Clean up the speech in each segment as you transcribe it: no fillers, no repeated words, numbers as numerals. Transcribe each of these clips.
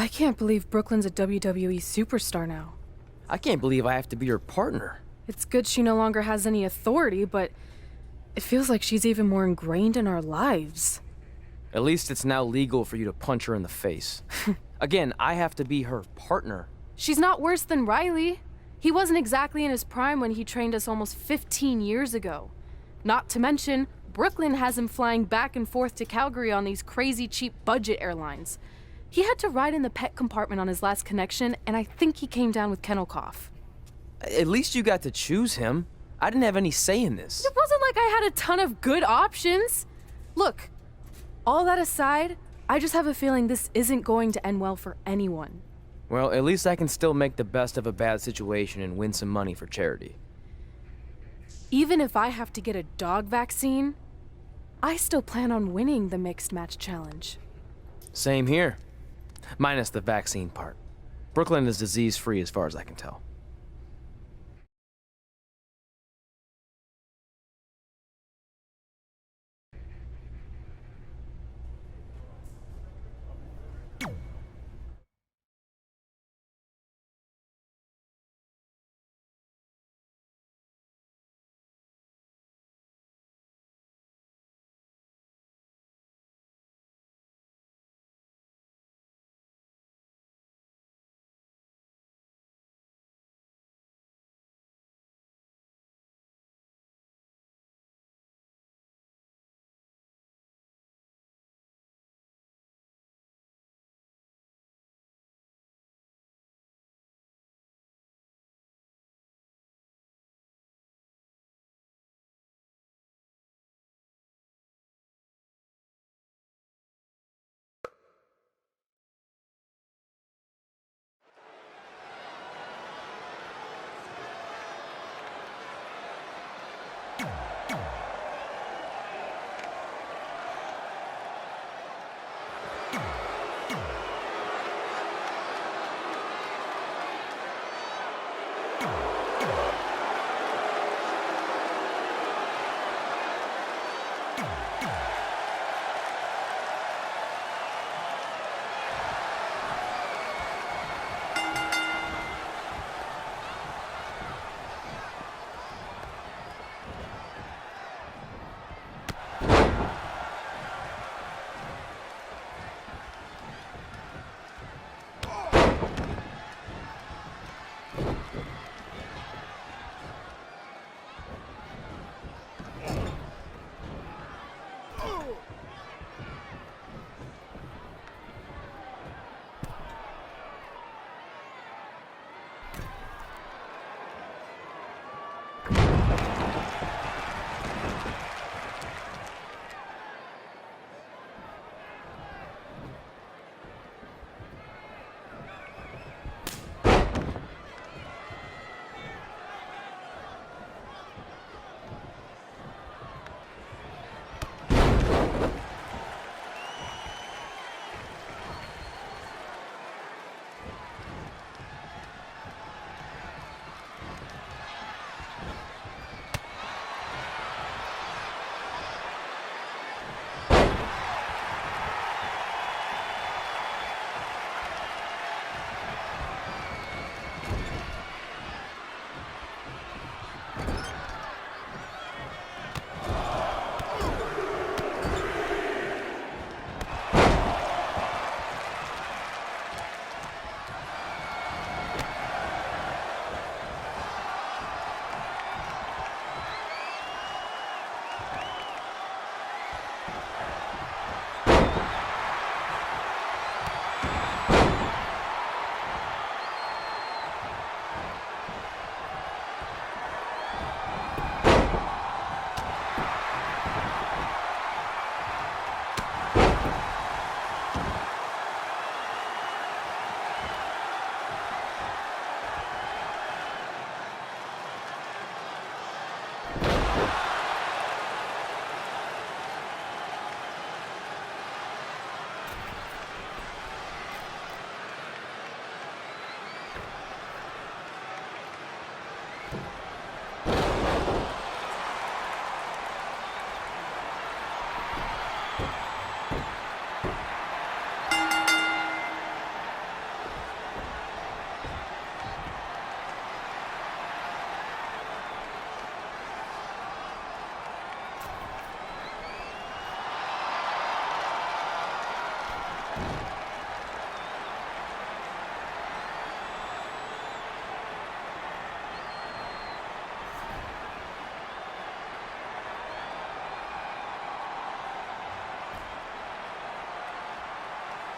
I can't believe Brooklyn's a WWE superstar now. I can't believe I have to be her partner. It's good she no longer has any authority, but it feels like she's even more ingrained in our lives. At least it's now legal for you to punch her in the face. Again, I have to be her partner. She's not worse than Riley. He wasn't exactly in his prime when he trained us almost 15 years ago. Not to mention, Brooklyn has him flying back and forth to Calgary on these crazy cheap budget airlines. He had to ride in the pet compartment on his last connection, and I think he came down with kennel cough. At least you got to choose him. I didn't have any say in this. It wasn't like I had a ton of good options. Look, all that aside, I just have a feeling this isn't going to end well for anyone. Well, at least I can still make the best of a bad situation and win some money for charity. Even if I have to get a dog vaccine, I still plan on winning the mixed match challenge. Same here. Minus the vaccine part. Brooklyn is disease-free as far as I can tell.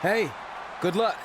Hey, good luck.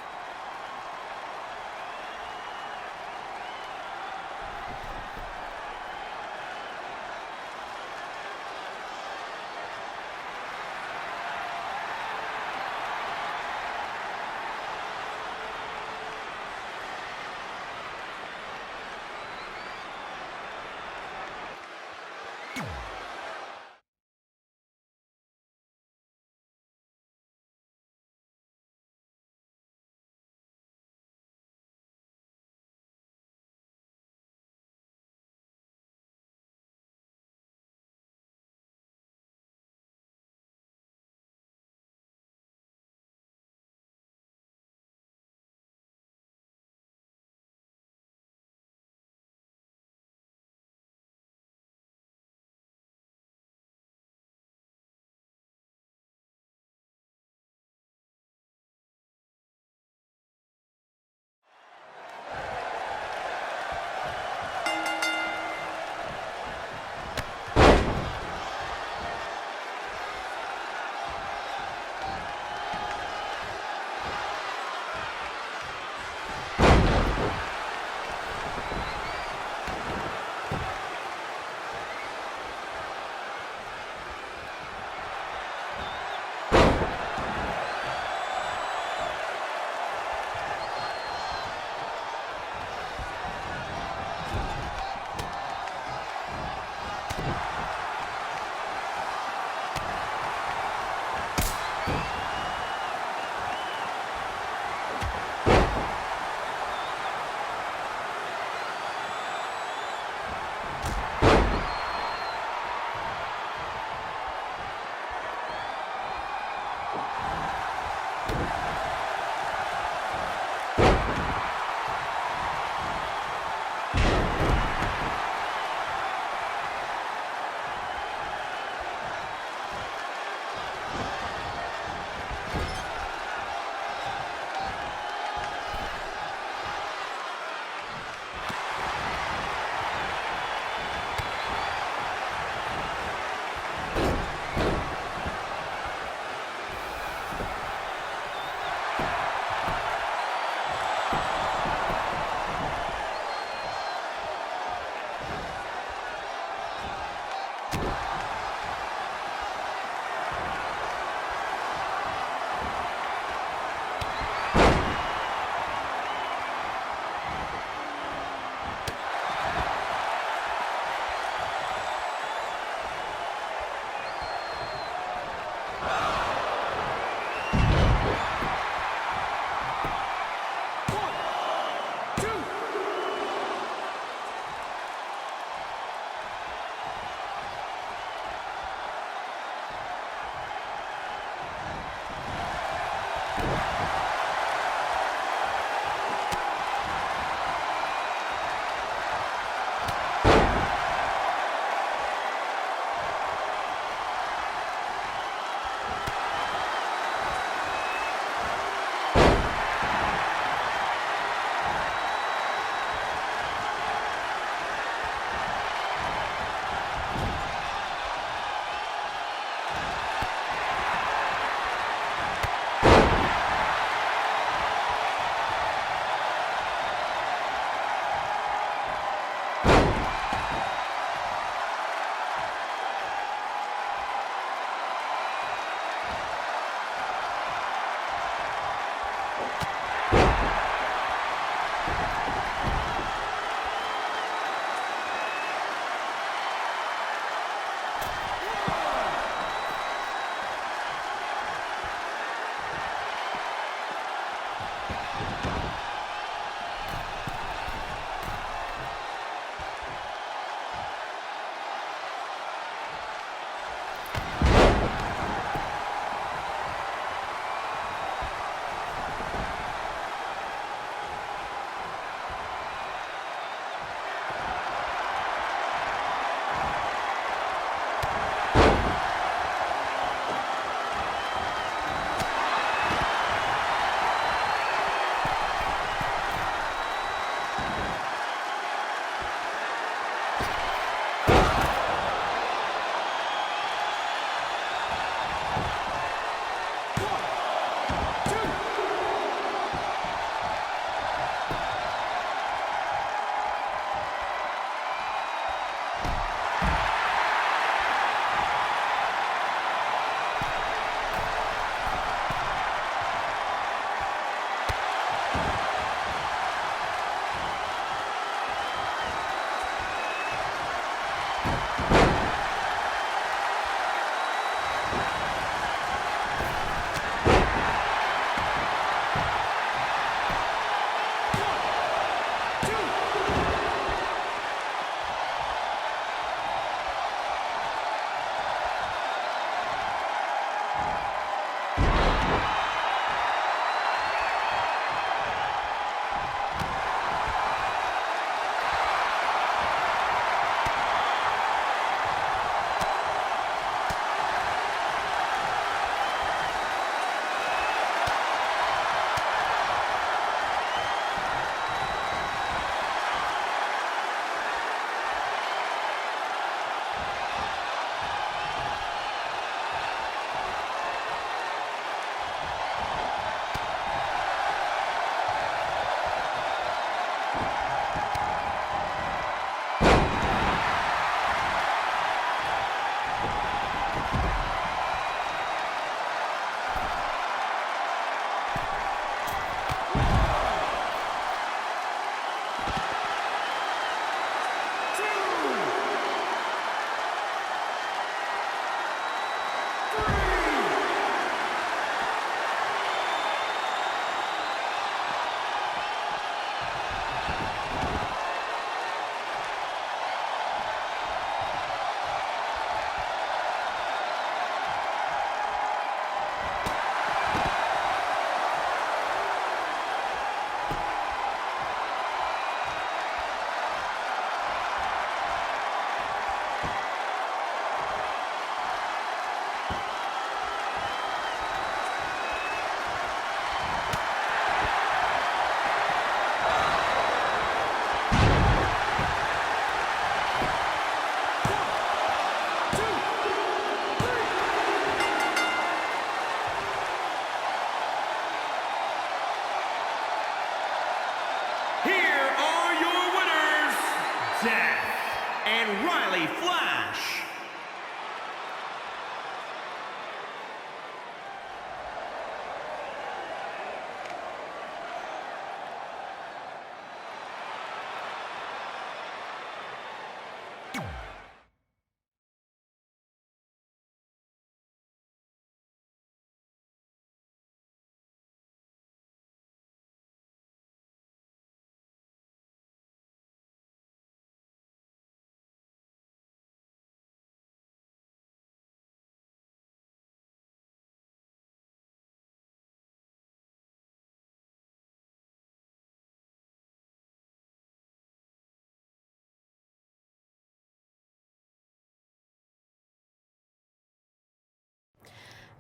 And Riley Flash.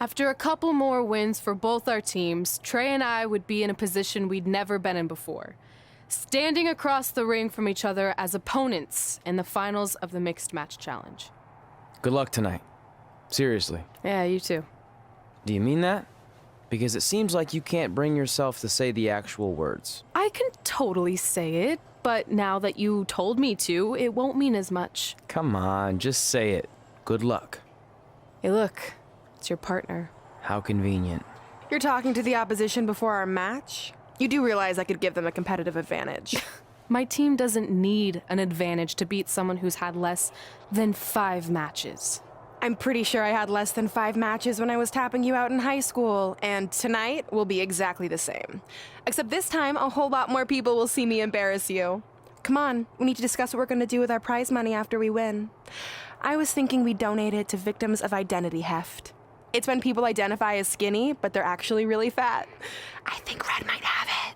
After a couple more wins for both our teams, Trey and I would be in a position we'd never been in before, standing across the ring from each other as opponents in the finals of the Mixed Match Challenge. Good luck tonight. Seriously. Yeah, you too. Do you mean that? Because it seems like you can't bring yourself to say the actual words. I can totally say it, but now that you told me to, it won't mean as much. Come on, just say it. Good luck. Hey, look. It's your partner. How convenient. You're talking to the opposition before our match? You do realize I could give them a competitive advantage. My team doesn't need an advantage to beat someone who's had less than 5 matches. I'm pretty sure I had less than 5 matches when I was tapping you out in high school, and tonight will be exactly the same. Except this time, a whole lot more people will see me embarrass you. Come on, we need to discuss what we're going to do with our prize money after we win. I was thinking we donate it to victims of identity heft. It's when people identify as skinny, but they're actually really fat. I think Red might have it.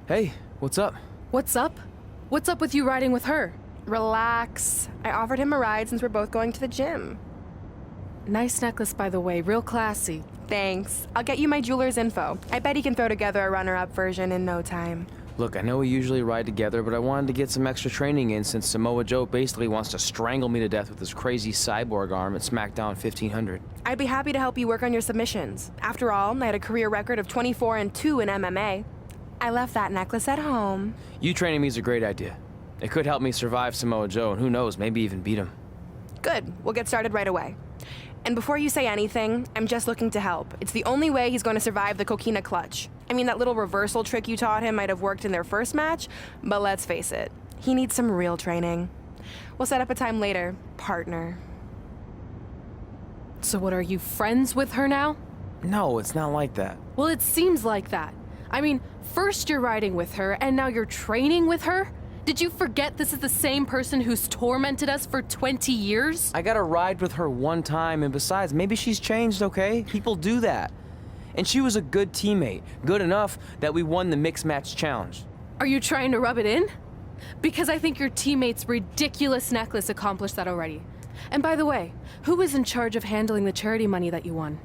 Hey, what's up? What's up? What's up with you riding with her? Relax. I offered him a ride since we're both going to the gym. Nice necklace, by the way. Real classy. Thanks. I'll get you my jeweler's info. I bet he can throw together a runner-up version in no time. Look, I know we usually ride together, but I wanted to get some extra training in since Samoa Joe basically wants to strangle me to death with his crazy cyborg arm at SmackDown 1500. I'd be happy to help you work on your submissions. After all, I had a career record of 24-2 in MMA. I left that necklace at home. You training me is a great idea. It could help me survive Samoa Joe, and who knows, maybe even beat him. Good. We'll get started right away. And before you say anything, I'm just looking to help. It's the only way he's going to survive the coquina clutch. I mean, that little reversal trick you taught him might have worked in their first match, but let's face it, he needs some real training. We'll set up a time later, partner. So what, are you friends with her now? No, it's not like that. Well, it seems like that. I mean, first you're riding with her, and now you're training with her? Did you forget this is the same person who's tormented us for 20 years? I got to ride with her one time, and besides, maybe she's changed, okay? People do that. And she was a good teammate, good enough that we won the mixed match challenge. Are you trying to rub it in? Because I think your teammate's ridiculous necklace accomplished that already. And by the way, who was in charge of handling the charity money that you won?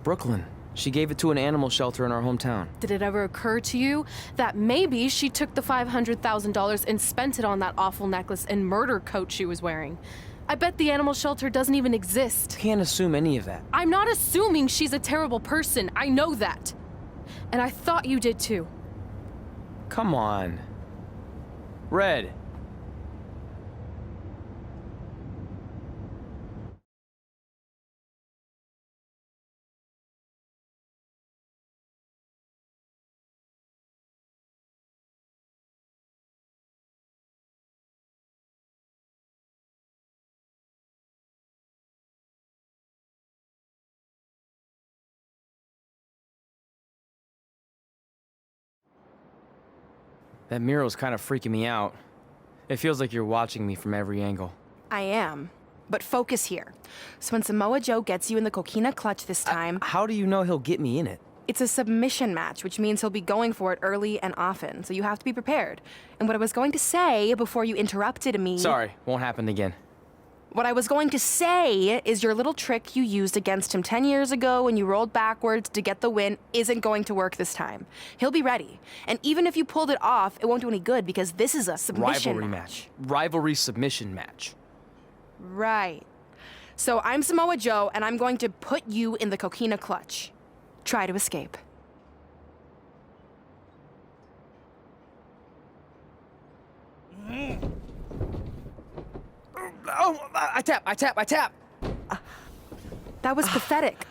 Brooklyn. She gave it to an animal shelter in our hometown. Did it ever occur to you that maybe she took the $500,000 and spent it on that awful necklace and murder coat she was wearing? I bet the animal shelter doesn't even exist. Can't assume any of that. I'm not assuming she's a terrible person. I know that. And I thought you did too. Come on. Red. That mural's kind of freaking me out. It feels like you're watching me from every angle. I am. But focus here. So when Samoa Joe gets you in the coquina clutch this time, How do you know he'll get me in it? it's a submission match, which means he'll be going for it early and often. So you have to be prepared. And what I was going to say before you interrupted me... Sorry, won't happen again. What I was going to say is your little trick you used against him 10 years ago when you rolled backwards to get the win isn't going to work this time. He'll be ready. And even if you pulled it off, it won't do any good because this is a submission Rivalry match. Rivalry submission match. Right. So I'm Samoa Joe, and I'm going to put you in the coquina clutch. Try to escape. Oh, I tap. That was pathetic.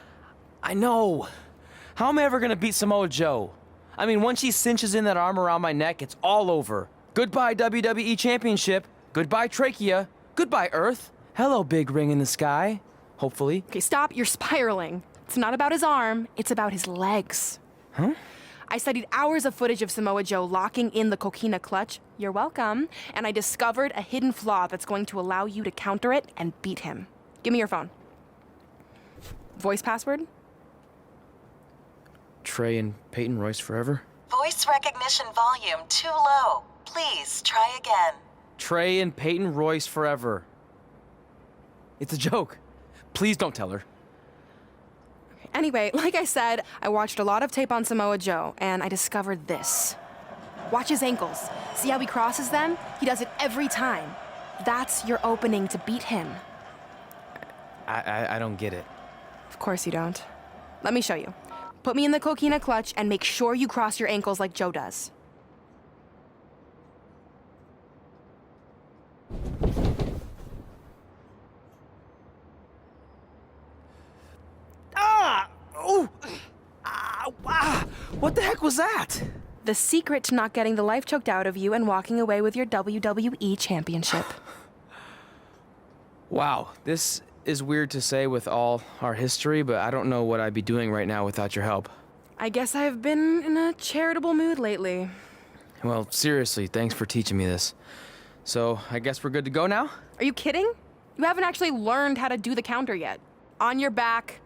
I know. How am I ever gonna beat Samoa Joe? I mean, once she cinches in that arm around my neck, it's all over. Goodbye WWE Championship. Goodbye Trachea. Goodbye Earth. Hello, big ring in the sky. Hopefully. Okay, stop. You're spiraling. It's not about his arm. It's about his legs. Huh? I studied hours of footage of Samoa Joe locking in the coquina clutch. You're welcome. And I discovered a hidden flaw that's going to allow you to counter it and beat him. Give me your phone. Voice password? Trey and Peyton Royce forever. Voice recognition volume too low. Please try again. Trey and Peyton Royce forever. It's a joke. Please don't tell her. Anyway, like I said, I watched a lot of tape on Samoa Joe, and I discovered this. Watch his ankles. See how he crosses them? He does it every time. That's your opening to beat him. I don't get it. Of course you don't. Let me show you. Put me in the coquina clutch and make sure you cross your ankles like Joe does. What the heck was that? The secret to not getting the life choked out of you and walking away with your WWE championship. Wow, this is weird to say with all our history, but I don't know what I'd be doing right now without your help. I guess I've been in a charitable mood lately. Well, seriously, thanks for teaching me this. So, I guess we're good to go now? Are you kidding? You haven't actually learned how to do the counter yet. On your back.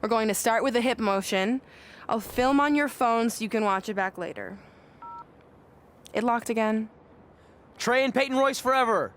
We're going to start with a hip motion. I'll film on your phone so you can watch it back later. It locked again. Trey and Peyton Royce forever!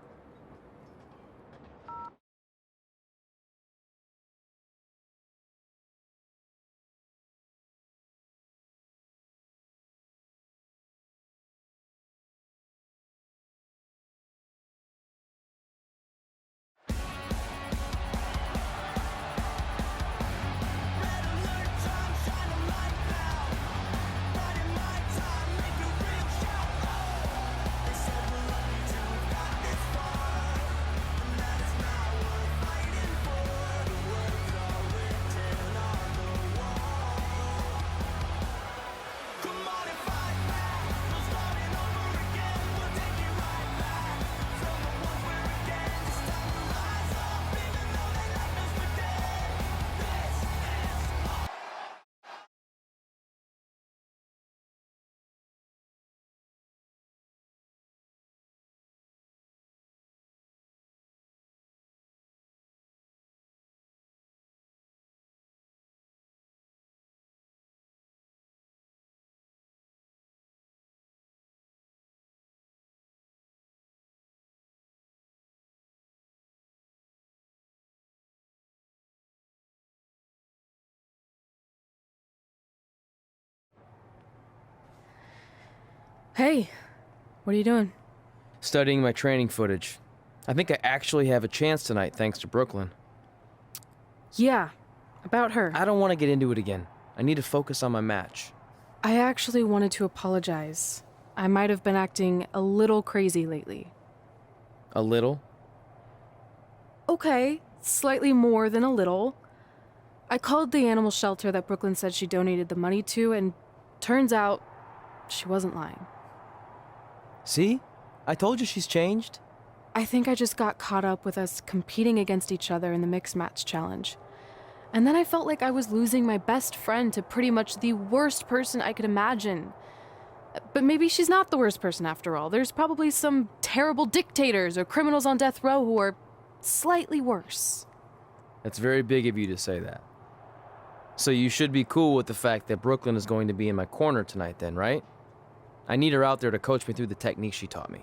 Hey, what are you doing? Studying my training footage. I think I actually have a chance tonight thanks to Brooklyn. Yeah, about her. I don't want to get into it again. I need to focus on my match. I actually wanted to apologize. I might have been acting a little crazy lately. A little? Okay, slightly more than a little. I called the animal shelter that Brooklyn said she donated the money to, and turns out she wasn't lying. See? I told you she's changed. I think I just got caught up with us competing against each other in the mixed match challenge. And then I felt like I was losing my best friend to pretty much the worst person I could imagine. But maybe she's not the worst person after all. There's probably some terrible dictators or criminals on death row who are slightly worse. That's very big of you to say that. So you should be cool with the fact that Brooklyn is going to be in my corner tonight then, right? I need her out there to coach me through the technique she taught me.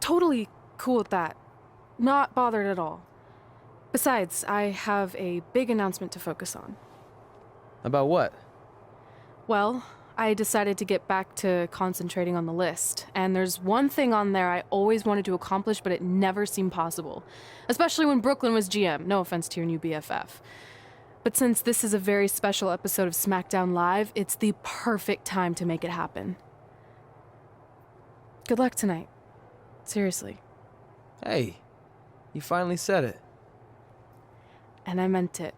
Totally cool with that. Not bothered at all. Besides, I have a big announcement to focus on. About what? Well, I decided to get back to concentrating on the list, and there's one thing on there I always wanted to accomplish, but it never seemed possible. Especially when Brooklyn was GM, no offense to your new BFF. But since this is a very special episode of SmackDown Live, it's the perfect time to make it happen. Good luck tonight. Seriously. Hey, you finally said it. And I meant it.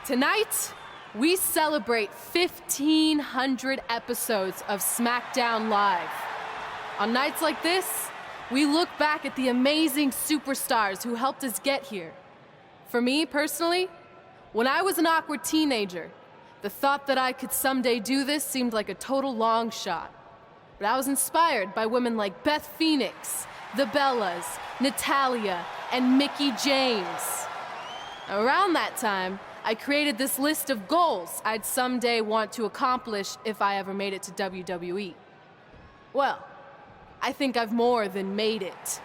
Tonight, we celebrate 1,500 episodes of SmackDown Live. On nights like this, we look back at the amazing superstars who helped us get here. For me, personally, when I was an awkward teenager, the thought that I could someday do this seemed like a total long shot. But I was inspired by women like Beth Phoenix, the Bellas, Natalia, and Mickie James. Around that time, I created this list of goals I'd someday want to accomplish if I ever made it to WWE. Well, I think I've more than made it.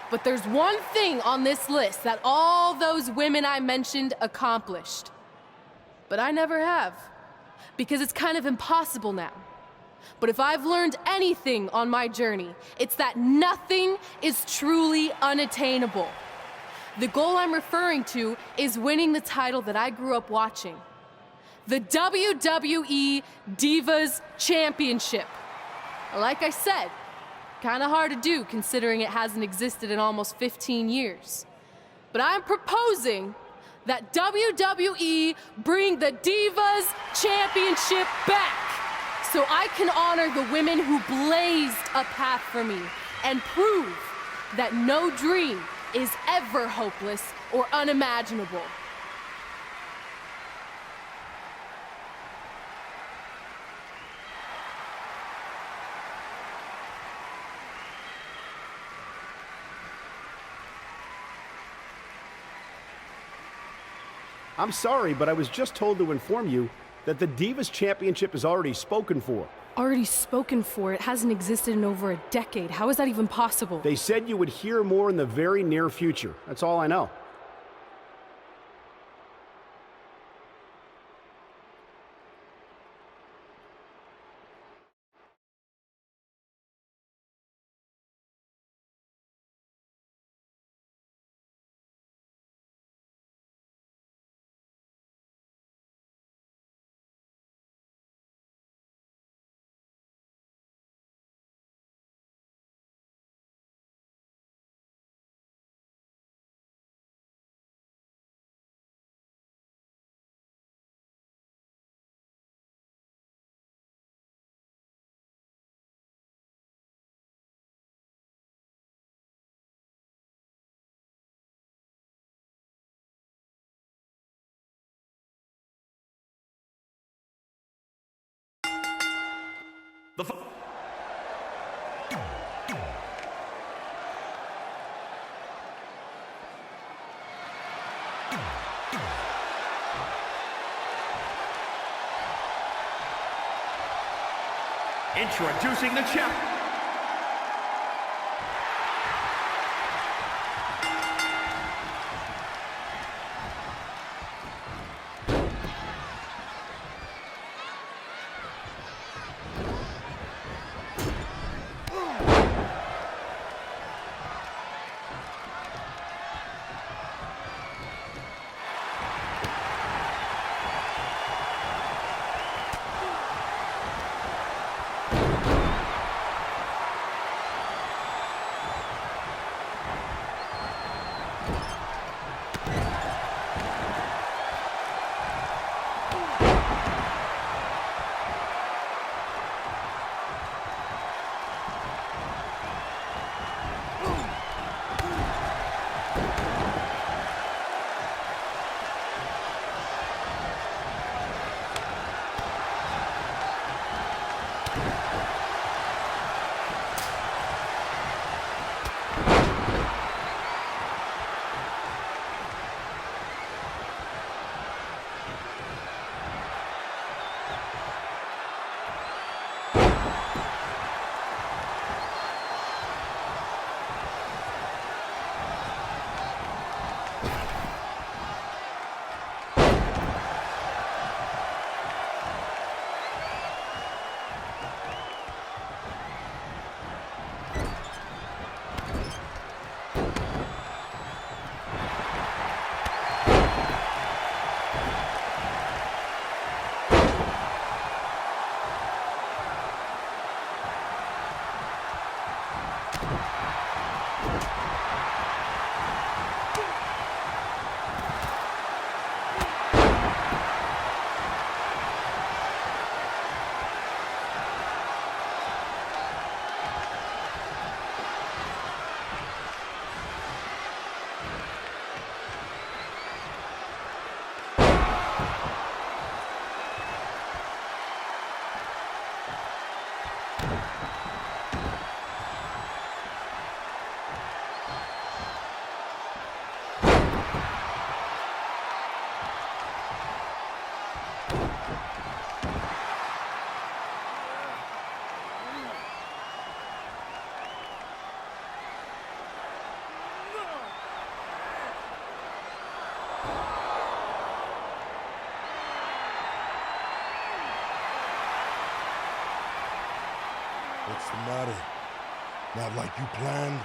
But there's one thing on this list that all those women I mentioned accomplished. But I never have, because it's kind of impossible now. But if I've learned anything on my journey, it's that nothing is truly unattainable. The goal I'm referring to is winning the title that I grew up watching. The WWE Divas Championship. Like I said, kind of hard to do considering it hasn't existed in almost 15 years. But I'm proposing that WWE bring the Divas Championship back so I can honor the women who blazed a path for me and prove that no dream is ever hopeless or unimaginable. I'm sorry, but I was just told to inform you that the Divas Championship is already spoken for. Already spoken for. It hasn't existed in over a decade. How is that even possible? They said you would hear more in the very near future. That's all I know. The Introducing the champ. What's the matter? Not like you planned?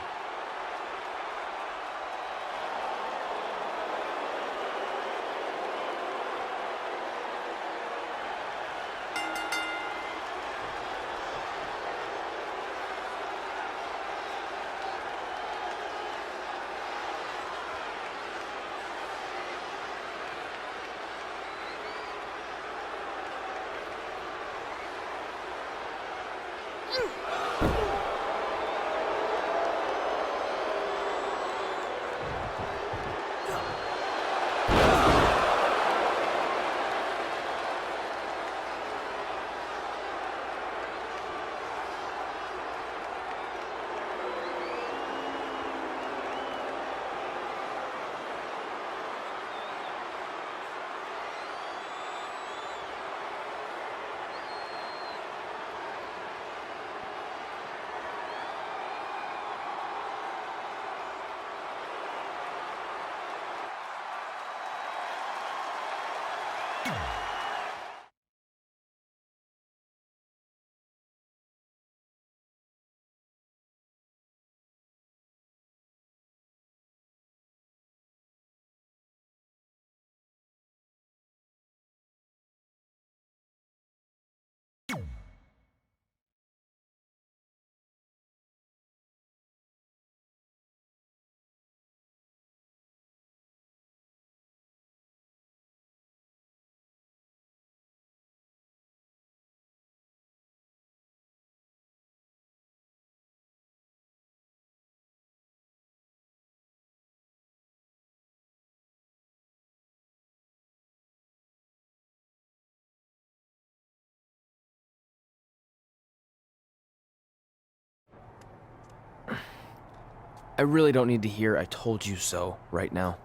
I really don't need to hear "I told you so" right now.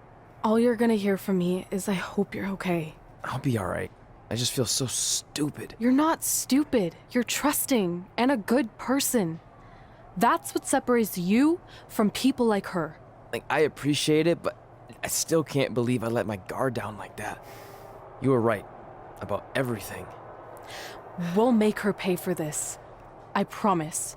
All you're gonna hear from me is I hope you're okay. I'll be alright. I just feel so stupid. You're not stupid. You're trusting and a good person. That's what separates you from people like her. Like, I appreciate it, but I still can't believe I let my guard down like that. You were right about everything. We'll make her pay for this. I promise.